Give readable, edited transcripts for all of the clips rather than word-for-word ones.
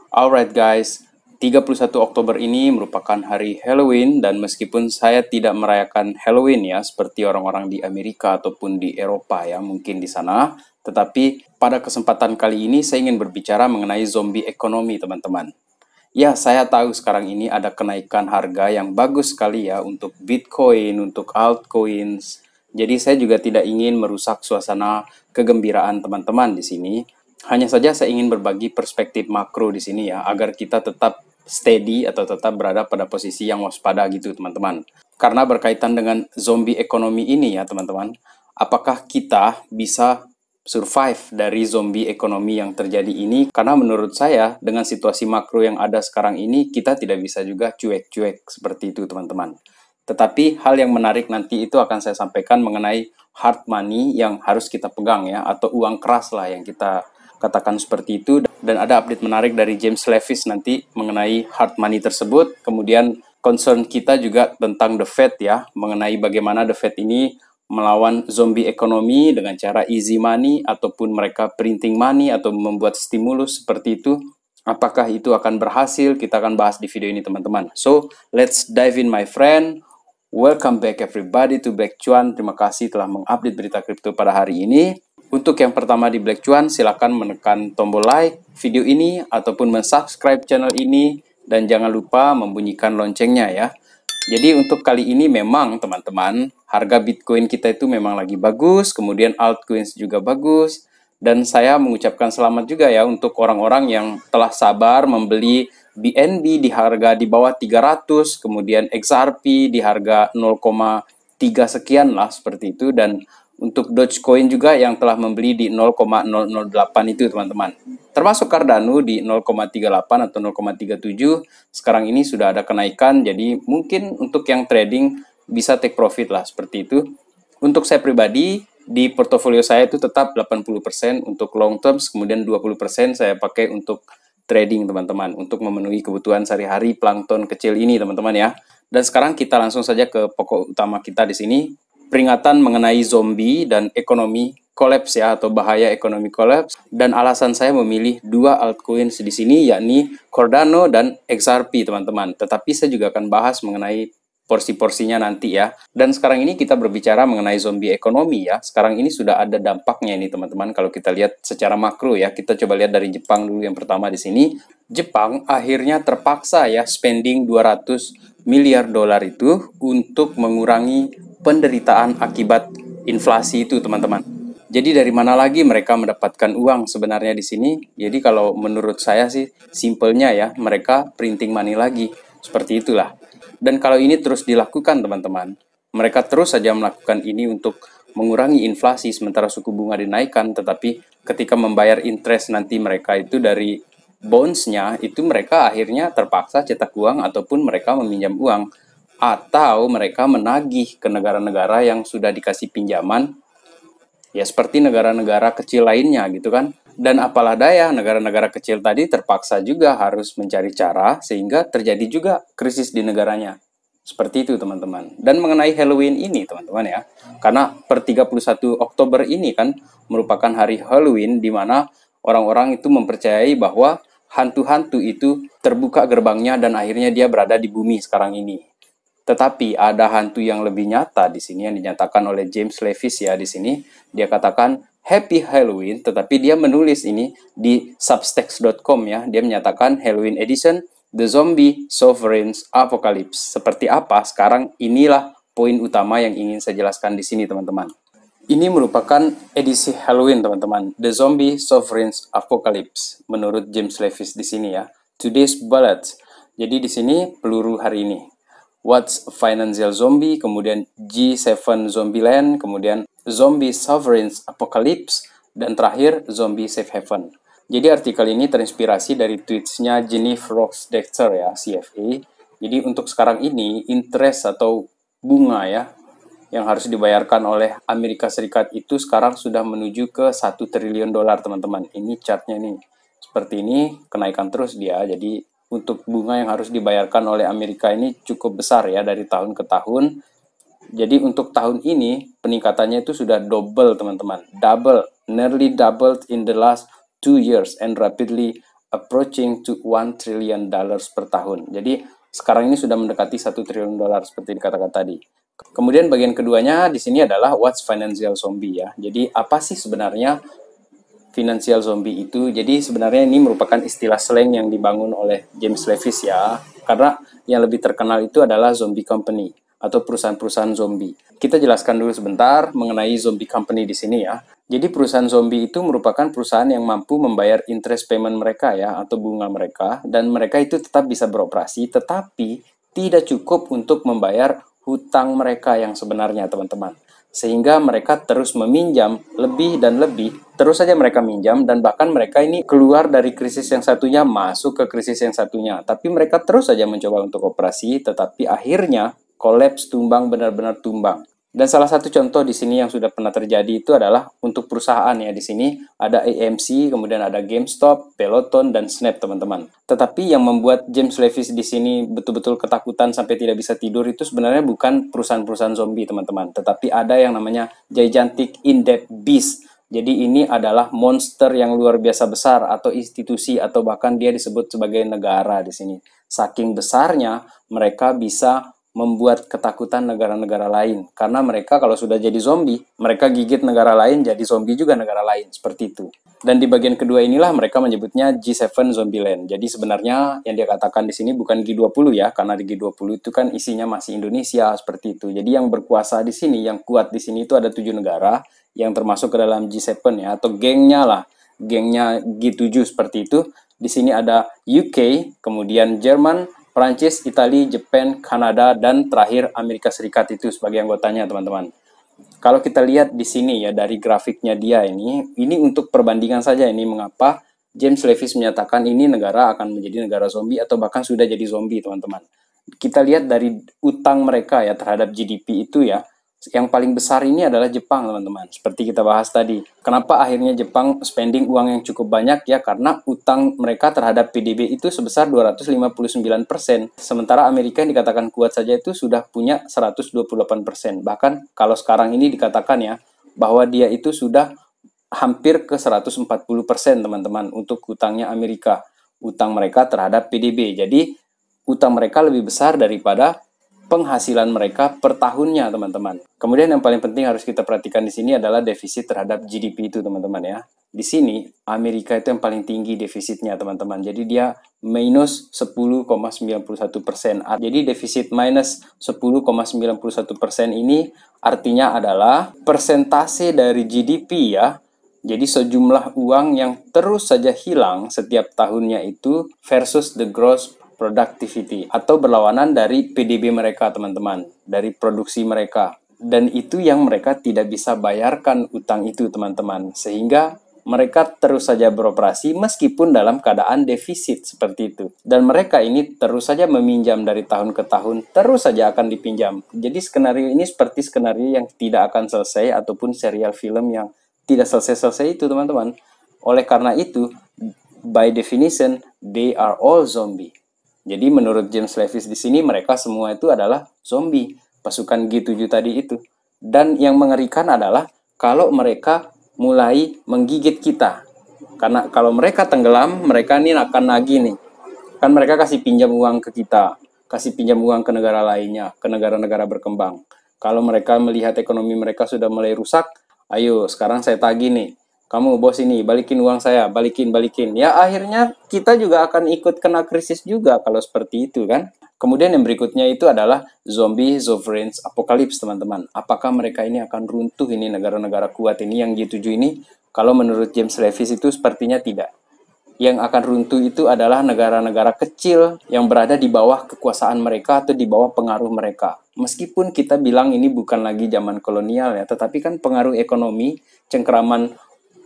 Alright guys, 31 Oktober ini merupakan hari Halloween dan meskipun saya tidak merayakan Halloween ya seperti orang-orang di Amerika ataupun di Eropa ya mungkin di sana, tetapi pada kesempatan kali ini saya ingin berbicara mengenai zombie ekonomi teman-teman. Ya, saya tahu sekarang ini ada kenaikan harga yang bagus sekali ya untuk Bitcoin, untuk altcoins. Jadi saya juga tidak ingin merusak suasana kegembiraan teman-teman di sini. Hanya saja saya ingin berbagi perspektif makro di sini ya, agar kita tetap steady atau tetap berada pada posisi yang waspada gitu teman-teman. Karena berkaitan dengan zombie ekonomi ini ya teman-teman, apakah kita bisa survive dari zombie ekonomi yang terjadi ini? Karena menurut saya dengan situasi makro yang ada sekarang ini kita tidak bisa juga cuek-cuek seperti itu teman-teman. Tetapi hal yang menarik nanti itu akan saya sampaikan mengenai hard money yang harus kita pegang ya, atau uang keras lah yang kita katakan seperti itu. Dan ada update menarik dari James Levis nanti mengenai hard money tersebut. Kemudian concern kita juga tentang The Fed ya, mengenai bagaimana The Fed ini melawan zombie ekonomi dengan cara easy money ataupun mereka printing money atau membuat stimulus seperti itu. Apakah itu akan berhasil? Kita akan bahas di video ini teman-teman. So, let's dive in my friend. Welcome back everybody to Black Cuan. Terima kasih telah mengupdate berita kripto pada hari ini. Untuk yang pertama di Black Cuan, silakan menekan tombol like video ini ataupun mensubscribe channel ini dan jangan lupa membunyikan loncengnya ya. Jadi untuk kali ini memang teman-teman, harga Bitcoin kita itu memang lagi bagus, kemudian altcoins juga bagus, dan saya mengucapkan selamat juga ya untuk orang-orang yang telah sabar membeli BNB di harga di bawah 300, kemudian XRP di harga 0,3 sekian lah seperti itu, dan untuk Dogecoin juga yang telah membeli di 0,008 itu teman-teman. Termasuk Cardano di 0,38 atau 0,37. Sekarang ini sudah ada kenaikan, jadi mungkin untuk yang trading bisa take profit lah seperti itu. Untuk saya pribadi, di portofolio saya itu tetap 80% untuk long term, kemudian 20% saya pakai untuk trading teman-teman, untuk memenuhi kebutuhan sehari-hari plankton kecil ini teman-teman ya. Dan sekarang kita langsung saja ke pokok utama kita di sini. Peringatan mengenai zombie dan ekonomi collapse ya, atau bahaya ekonomi collapse. Dan alasan saya memilih dua altcoins di sini yakni Cardano dan XRP teman-teman. Tetapi saya juga akan bahas mengenai porsi-porsinya nanti ya. Dan sekarang ini kita berbicara mengenai zombie ekonomi ya. Sekarang ini sudah ada dampaknya ini teman-teman. Kalau kita lihat secara makro ya, kita coba lihat dari Jepang dulu yang pertama di sini. Jepang akhirnya terpaksa ya spending 200 miliar dolar itu untuk mengurangi penderitaan akibat inflasi itu teman-teman. Jadi dari mana lagi mereka mendapatkan uang sebenarnya di sini? Jadi kalau menurut saya sih simpelnya ya, mereka printing money lagi. Seperti itulah. Dan kalau ini terus dilakukan teman-teman, mereka terus saja melakukan ini untuk mengurangi inflasi sementara suku bunga dinaikkan, tetapi ketika membayar interest nanti mereka itu dari bonds-nya, itu mereka akhirnya terpaksa cetak uang ataupun mereka meminjam uang. Atau mereka menagih ke negara-negara yang sudah dikasih pinjaman, ya seperti negara-negara kecil lainnya gitu kan. Dan apalah daya, negara-negara kecil tadi terpaksa juga harus mencari cara sehingga terjadi juga krisis di negaranya. Seperti itu teman-teman. Dan mengenai Halloween ini teman-teman ya, karena per 31 Oktober ini kan merupakan hari Halloween di mana orang-orang itu mempercayai bahwa hantu-hantu itu terbuka gerbangnya dan akhirnya dia berada di bumi sekarang ini. Tetapi ada hantu yang lebih nyata di sini yang dinyatakan oleh James Levis ya di sini. Dia katakan Happy Halloween, tetapi dia menulis ini di substacks.com ya. Dia menyatakan Halloween Edition The Zombie Sovereign's Apocalypse. Seperti apa? Sekarang inilah poin utama yang ingin saya jelaskan di sini teman-teman. Ini merupakan edisi Halloween teman-teman, The Zombie Sovereign's Apocalypse menurut James Levis di sini ya. Today's Bullet. Jadi di sini peluru hari ini. What's a Financial Zombie, kemudian G7 Zombieland, kemudian Zombie Sovereign's Apocalypse, dan terakhir Zombie Safe Haven. Jadi artikel ini terinspirasi dari tweetsnya Jennifer Rocks Dexter ya, CFA. Jadi untuk sekarang ini interest atau bunga ya yang harus dibayarkan oleh Amerika Serikat itu sekarang sudah menuju ke 1 triliun dolar teman-teman. Ini chartnya nih. Seperti ini, kenaikan terus dia. Jadi untuk bunga yang harus dibayarkan oleh Amerika ini cukup besar ya dari tahun ke tahun. Jadi untuk tahun ini peningkatannya itu sudah double teman-teman. Double, nearly doubled in the last 2 years and rapidly approaching to $1 trillion per tahun. Jadi sekarang ini sudah mendekati $1 triliun seperti dikatakan tadi. Kemudian bagian keduanya di sini adalah what's financial zombie ya. Jadi apa sih sebenarnya financial zombie itu? Jadi sebenarnya ini merupakan istilah slang yang dibangun oleh James Levis ya. Karena yang lebih terkenal itu adalah zombie company atau perusahaan-perusahaan zombie. Kita jelaskan dulu sebentar mengenai zombie company di sini ya. Jadi perusahaan zombie itu merupakan perusahaan yang mampu membayar interest payment mereka ya atau bunga mereka, dan mereka itu tetap bisa beroperasi tetapi tidak cukup untuk membayar hutang mereka yang sebenarnya, teman-teman. Sehingga mereka terus meminjam lebih dan lebih, terus saja mereka minjam, dan bahkan mereka ini keluar dari krisis yang satunya masuk ke krisis yang satunya. Tapi mereka terus saja mencoba untuk operasi, tetapi akhirnya kolaps, tumbang, benar-benar tumbang. Dan salah satu contoh di sini yang sudah pernah terjadi itu adalah untuk perusahaan ya. Di sini ada AMC, kemudian ada GameStop, Peloton, dan Snap, teman-teman. Tetapi yang membuat James Levis di sini betul-betul ketakutan sampai tidak bisa tidur itu sebenarnya bukan perusahaan-perusahaan zombie, teman-teman. Tetapi ada yang namanya gigantic in-depth beast. Jadi ini adalah monster yang luar biasa besar atau institusi atau bahkan dia disebut sebagai negara di sini. Saking besarnya mereka bisa membuat ketakutan negara-negara lain. Karena mereka kalau sudah jadi zombie, mereka gigit negara lain, jadi zombie juga negara lain. Seperti itu. Dan di bagian kedua inilah mereka menyebutnya G7 Zombieland. Jadi sebenarnya yang dia katakan di sini bukan G20 ya, karena di G20 itu kan isinya masih Indonesia, seperti itu. Jadi yang berkuasa di sini, yang kuat di sini itu ada 7 negara, yang termasuk ke dalam G7 ya, atau gengnya lah. Gengnya G7 seperti itu. Di sini ada UK, kemudian Jerman, Prancis, Italia, Jepang, Kanada, dan terakhir Amerika Serikat itu sebagai anggotanya, teman-teman. Kalau kita lihat di sini ya dari grafiknya dia ini untuk perbandingan saja ini mengapa James Levis menyatakan ini negara akan menjadi negara zombie atau bahkan sudah jadi zombie, teman-teman. Kita lihat dari utang mereka ya terhadap GDP itu ya. Yang paling besar ini adalah Jepang, teman-teman. Seperti kita bahas tadi. Kenapa akhirnya Jepang spending uang yang cukup banyak ya? Karena utang mereka terhadap PDB itu sebesar 259%. Sementara Amerika yang dikatakan kuat saja itu sudah punya 128%. Bahkan kalau sekarang ini dikatakan ya, bahwa dia itu sudah hampir ke 140%, teman-teman, untuk utangnya Amerika. Utang mereka terhadap PDB. Jadi, utang mereka lebih besar daripada penghasilan mereka per tahunnya, teman-teman. Kemudian yang paling penting harus kita perhatikan di sini adalah defisit terhadap GDP itu, teman-teman ya. Di sini Amerika itu yang paling tinggi defisitnya, teman-teman. Jadi dia minus 10,91%. Jadi defisit minus 10,91% ini artinya adalah persentase dari GDP ya. Jadi sejumlah uang yang terus saja hilang setiap tahunnya itu versus the gross productivity atau berlawanan dari PDB mereka, teman-teman, dari produksi mereka. Dan itu yang mereka tidak bisa bayarkan utang itu, teman-teman. Sehingga mereka terus saja beroperasi meskipun dalam keadaan defisit seperti itu. Dan mereka ini terus saja meminjam dari tahun ke tahun, terus saja akan dipinjam. Jadi skenario ini seperti skenario yang tidak akan selesai ataupun serial film yang tidak selesai-selesai itu, teman-teman. Oleh karena itu, by definition, they are all zombie. Jadi menurut James Levis di sini mereka semua itu adalah zombie, pasukan G7 tadi itu. Dan yang mengerikan adalah kalau mereka mulai menggigit kita. Karena kalau mereka tenggelam, mereka ini akan nagih nih. Kan mereka kasih pinjam uang ke kita, kasih pinjam uang ke negara lainnya, ke negara-negara berkembang. Kalau mereka melihat ekonomi mereka sudah mulai rusak, ayo sekarang saya tagih nih. Kamu bos ini, balikin uang saya, balikin. Ya akhirnya kita juga akan ikut kena krisis juga kalau seperti itu kan. Kemudian yang berikutnya itu adalah zombie sovereign apocalypse, teman-teman. Apakah mereka ini akan runtuh ini negara-negara kuat ini yang G7 ini? Kalau menurut James Levis itu sepertinya tidak. Yang akan runtuh itu adalah negara-negara kecil yang berada di bawah kekuasaan mereka atau di bawah pengaruh mereka. Meskipun kita bilang ini bukan lagi zaman kolonial ya, tetapi kan pengaruh ekonomi, cengkeraman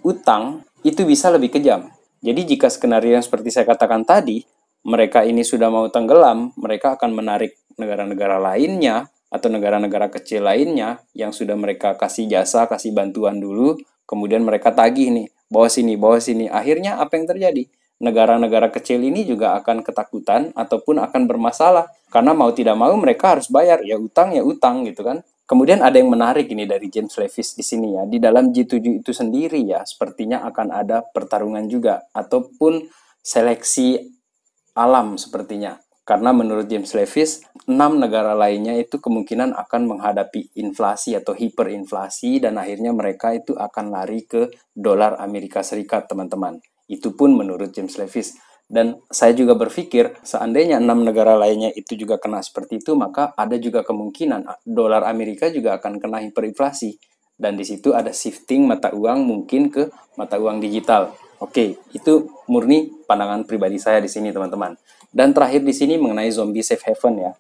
utang itu bisa lebih kejam. Jadi jika skenario yang seperti saya katakan tadi, mereka ini sudah mau tenggelam, mereka akan menarik negara-negara lainnya atau negara-negara kecil lainnya yang sudah mereka kasih jasa, kasih bantuan dulu, kemudian mereka tagih nih, bawa sini. Akhirnya apa yang terjadi? Negara-negara kecil ini juga akan ketakutan ataupun akan bermasalah. Karena mau tidak mau mereka harus bayar, ya utang gitu kan. Kemudian ada yang menarik ini dari James Levis di sini ya. Di dalam G7 itu sendiri ya, sepertinya akan ada pertarungan juga ataupun seleksi alam sepertinya. Karena menurut James Levis, 6 negara lainnya itu kemungkinan akan menghadapi inflasi atau hiperinflasi dan akhirnya mereka itu akan lari ke dolar Amerika Serikat, teman-teman. Itu pun menurut James Levis. Dan saya juga berpikir, seandainya 6 negara lainnya itu juga kena seperti itu, maka ada juga kemungkinan dolar Amerika juga akan kena hiperinflasi. Dan di situ ada shifting mata uang mungkin ke mata uang digital. Oke, itu murni pandangan pribadi saya di sini, teman-teman. Dan terakhir di sini mengenai zombie safe haven ya.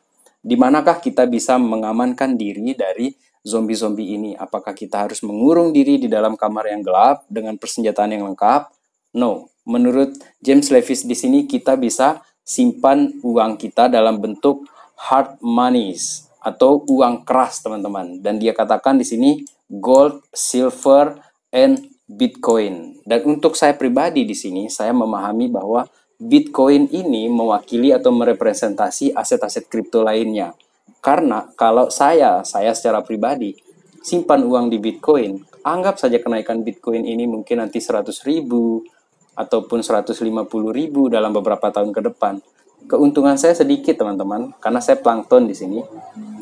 Di manakah kita bisa mengamankan diri dari zombie-zombie ini? Apakah kita harus mengurung diri di dalam kamar yang gelap dengan persenjataan yang lengkap? No. Menurut James Levis di sini kita bisa simpan uang kita dalam bentuk hard monies atau uang keras, teman-teman. Dan dia katakan di sini gold, silver, and Bitcoin. Dan untuk saya pribadi di sini, saya memahami bahwa Bitcoin ini mewakili atau merepresentasi aset-aset kripto lainnya. Karena kalau saya secara pribadi, simpan uang di Bitcoin, anggap saja kenaikan Bitcoin ini mungkin nanti 100.000 ataupun 150.000 dalam beberapa tahun ke depan. Keuntungan saya sedikit, teman-teman, karena saya plankton di sini.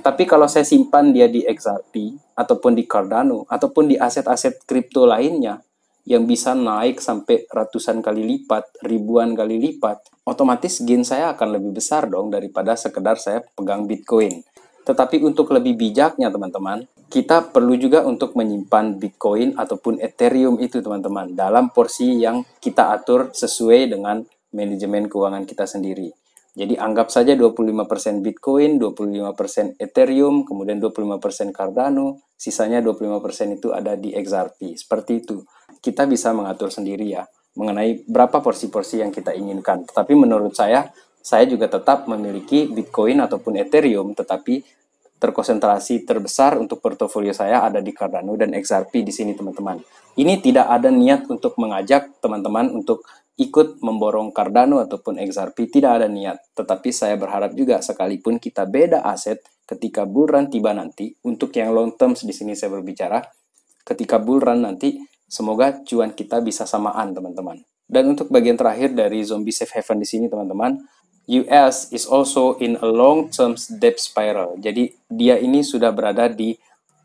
Tapi kalau saya simpan dia di XRP, ataupun di Cardano, ataupun di aset-aset kripto lainnya, yang bisa naik sampai ratusan kali lipat, ribuan kali lipat, otomatis gain saya akan lebih besar dong daripada sekedar saya pegang Bitcoin. Tetapi untuk lebih bijaknya, teman-teman, kita perlu juga untuk menyimpan Bitcoin ataupun Ethereum itu, teman-teman, dalam porsi yang kita atur sesuai dengan manajemen keuangan kita sendiri. Jadi anggap saja 25% Bitcoin, 25% Ethereum, kemudian 25% Cardano, sisanya 25% itu ada di XRP. Seperti itu. Kita bisa mengatur sendiri ya, mengenai berapa porsi-porsi yang kita inginkan. Tetapi menurut saya juga tetap memiliki Bitcoin ataupun Ethereum, tetapi terkonsentrasi terbesar untuk portofolio saya ada di Cardano dan XRP di sini, teman-teman. Ini tidak ada niat untuk mengajak teman-teman untuk ikut memborong Cardano ataupun XRP, tidak ada niat. Tetapi saya berharap juga sekalipun kita beda aset, ketika bull run tiba nanti, untuk yang long term di sini saya berbicara, ketika bull run nanti, semoga cuan kita bisa samaan, teman-teman. Dan untuk bagian terakhir dari zombie safe haven di sini, teman-teman, US is also in a long-term debt spiral. Jadi dia ini sudah berada di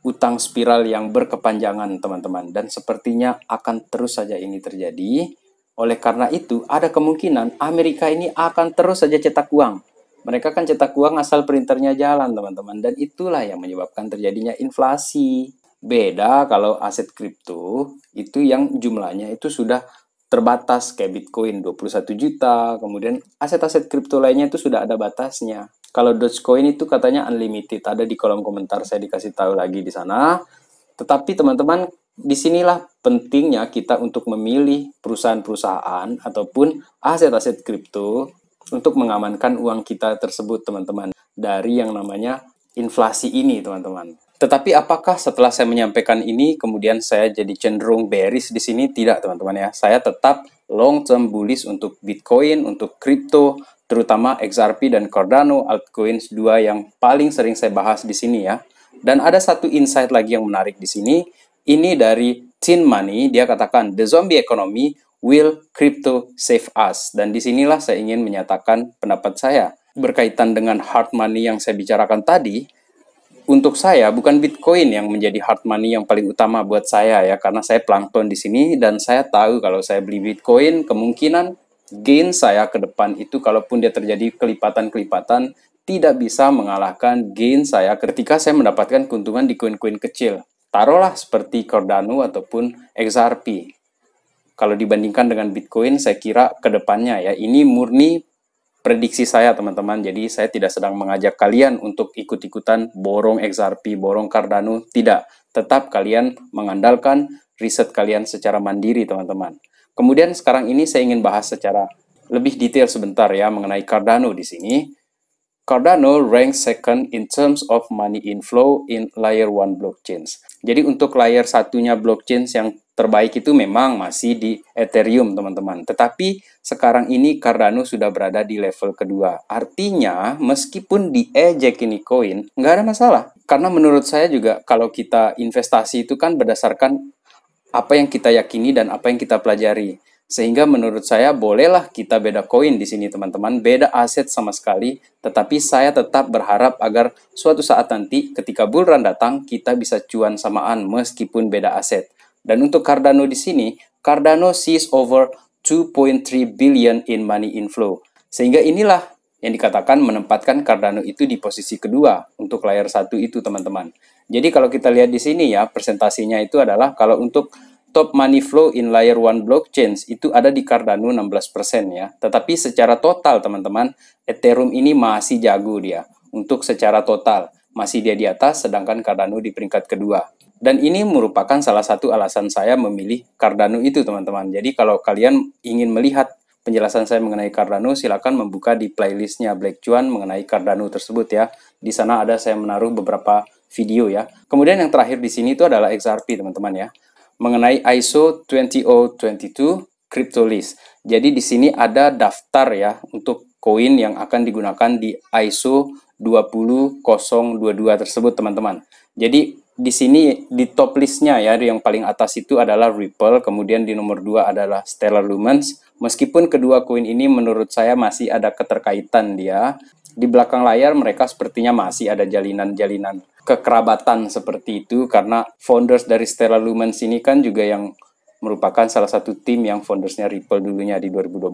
utang spiral yang berkepanjangan, teman-teman. Dan sepertinya akan terus saja ini terjadi. Oleh karena itu, ada kemungkinan Amerika ini akan terus saja cetak uang. Mereka kan cetak uang asal printernya jalan, teman-teman. Dan itulah yang menyebabkan terjadinya inflasi. Beda kalau aset kripto, itu yang jumlahnya itu sudah terbatas, kayak Bitcoin 21 juta, kemudian aset-aset kripto lainnya itu sudah ada batasnya. Kalau Dogecoin itu katanya unlimited, ada di kolom komentar saya dikasih tahu lagi di sana. Tetapi teman-teman, disinilah pentingnya kita untuk memilih perusahaan-perusahaan ataupun aset-aset kripto untuk mengamankan uang kita tersebut, teman-teman, dari yang namanya inflasi ini, teman-teman. Tetapi apakah setelah saya menyampaikan ini kemudian saya jadi cenderung bearish di sini? Tidak, teman-teman ya. Saya tetap long term bullish untuk Bitcoin, untuk kripto, terutama XRP dan Cardano, altcoins dua yang paling sering saya bahas di sini ya. Dan ada satu insight lagi yang menarik di sini. Ini dari Tin Money, dia katakan the zombie economy will crypto save us. Dan disinilah saya ingin menyatakan pendapat saya berkaitan dengan hard money yang saya bicarakan tadi. Untuk saya bukan Bitcoin yang menjadi hard money yang paling utama buat saya ya, karena saya plankton di sini dan saya tahu kalau saya beli Bitcoin kemungkinan gain saya ke depan itu kalaupun dia terjadi kelipatan-kelipatan tidak bisa mengalahkan gain saya ketika saya mendapatkan keuntungan di koin-koin kecil. Taruhlah seperti Cardano ataupun XRP. Kalau dibandingkan dengan Bitcoin, saya kira ke depannya ya, ini murni prediksi saya, teman-teman. Jadi saya tidak sedang mengajak kalian untuk ikut-ikutan borong XRP, borong Cardano, tidak. Tetap kalian mengandalkan riset kalian secara mandiri, teman-teman. Kemudian sekarang ini saya ingin bahas secara lebih detail sebentar ya mengenai Cardano di sini. Cardano ranks second in terms of money inflow in layer 1 blockchains. Jadi untuk layer satunya blockchains yang terbaik itu memang masih di Ethereum, teman-teman. Tetapi sekarang ini Cardano sudah berada di level kedua. Artinya meskipun diejek ini koin, nggak ada masalah. Karena menurut saya juga kalau kita investasi itu kan berdasarkan apa yang kita yakini dan apa yang kita pelajari. Sehingga menurut saya bolehlah kita beda koin di sini teman-teman, beda aset sama sekali, tetapi saya tetap berharap agar suatu saat nanti ketika bull run datang kita bisa cuan samaan meskipun beda aset. Dan untuk Cardano di sini, Cardano sees over 2.3 billion in money inflow. Sehingga inilah yang dikatakan menempatkan Cardano itu di posisi kedua untuk layer 1 itu teman-teman. Jadi kalau kita lihat di sini ya, presentasinya itu adalah kalau untuk top money flow in layer 1 blockchains itu ada di Cardano 16% ya. Tetapi secara total teman-teman, Ethereum ini masih jago dia. Untuk secara total, masih dia di atas sedangkan Cardano di peringkat kedua. Dan ini merupakan salah satu alasan saya memilih Cardano itu teman-teman. Jadi kalau kalian ingin melihat penjelasan saya mengenai Cardano, silakan membuka di playlistnya Black Cuan mengenai Cardano tersebut ya. Di sana ada saya menaruh beberapa video ya. Kemudian yang terakhir di sini itu adalah XRP teman-teman ya. Mengenai ISO 20022 CryptoList. Jadi di sini ada daftar ya untuk koin yang akan digunakan di ISO 20022 tersebut teman-teman. Jadi di sini di top listnya ya, yang paling atas itu adalah Ripple, kemudian di nomor 2 adalah Stellar Lumens. Meskipun kedua koin ini menurut saya masih ada keterkaitan dia, di belakang layar mereka sepertinya masih ada jalinan-jalinan kekerabatan seperti itu, karena founders dari Stellar Lumens ini kan juga yang merupakan salah satu tim yang foundersnya Ripple dulunya di 2012.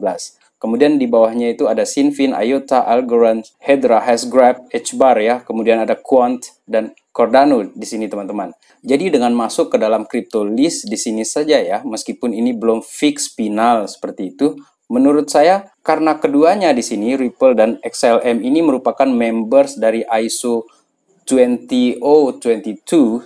Kemudian di bawahnya itu ada Sinfin, IOTA, Algorand, Hedera, Hashgraph, HBAR ya, kemudian ada Quant dan Cardano di sini teman-teman. Jadi dengan masuk ke dalam crypto list di sini saja ya, meskipun ini belum fix final seperti itu, menurut saya karena keduanya di sini Ripple dan XLM ini merupakan members dari ISO 20022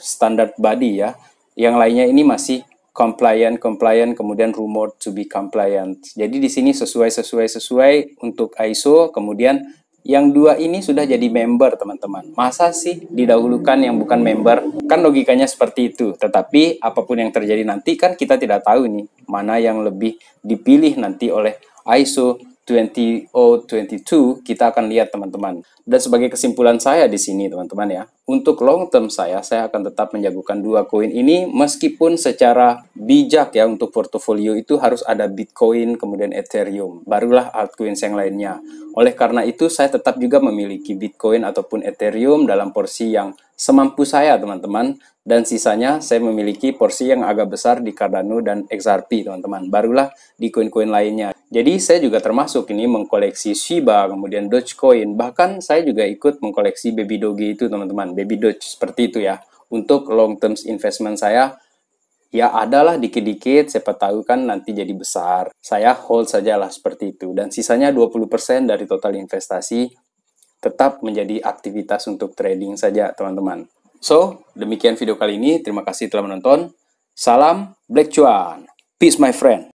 standard body ya. Yang lainnya ini masih compliant, kemudian rumored to be compliant. Jadi di sini sesuai untuk ISO, kemudian yang dua ini sudah jadi member teman-teman. Masa sih didahulukan yang bukan member? Kan logikanya seperti itu. Tetapi apapun yang terjadi nanti kan kita tidak tahu nih mana yang lebih dipilih nanti oleh ISO 20022, kita akan lihat teman-teman. Dan sebagai kesimpulan saya di sini teman-teman ya, untuk long term saya akan tetap menjagokan dua koin ini meskipun secara bijak ya, untuk portofolio itu harus ada Bitcoin kemudian Ethereum, barulah altcoins yang lainnya. Oleh karena itu saya tetap juga memiliki Bitcoin ataupun Ethereum dalam porsi yang semampu saya teman-teman, dan sisanya saya memiliki porsi yang agak besar di Cardano dan XRP teman-teman, barulah di koin-koin lainnya. Jadi saya juga termasuk ini mengkoleksi Shiba, kemudian Dogecoin, bahkan saya juga ikut mengkoleksi Baby Doge itu teman-teman, Baby Doge seperti itu ya. Untuk long term investment saya ya adalah dikit-dikit, siapa tahu kan nanti jadi besar. Saya hold sajalah seperti itu, dan sisanya 20% dari total investasi tetap menjadi aktivitas untuk trading saja teman-teman. So, demikian video kali ini. Terima kasih telah menonton. Salam Black Cuan. Peace my friend.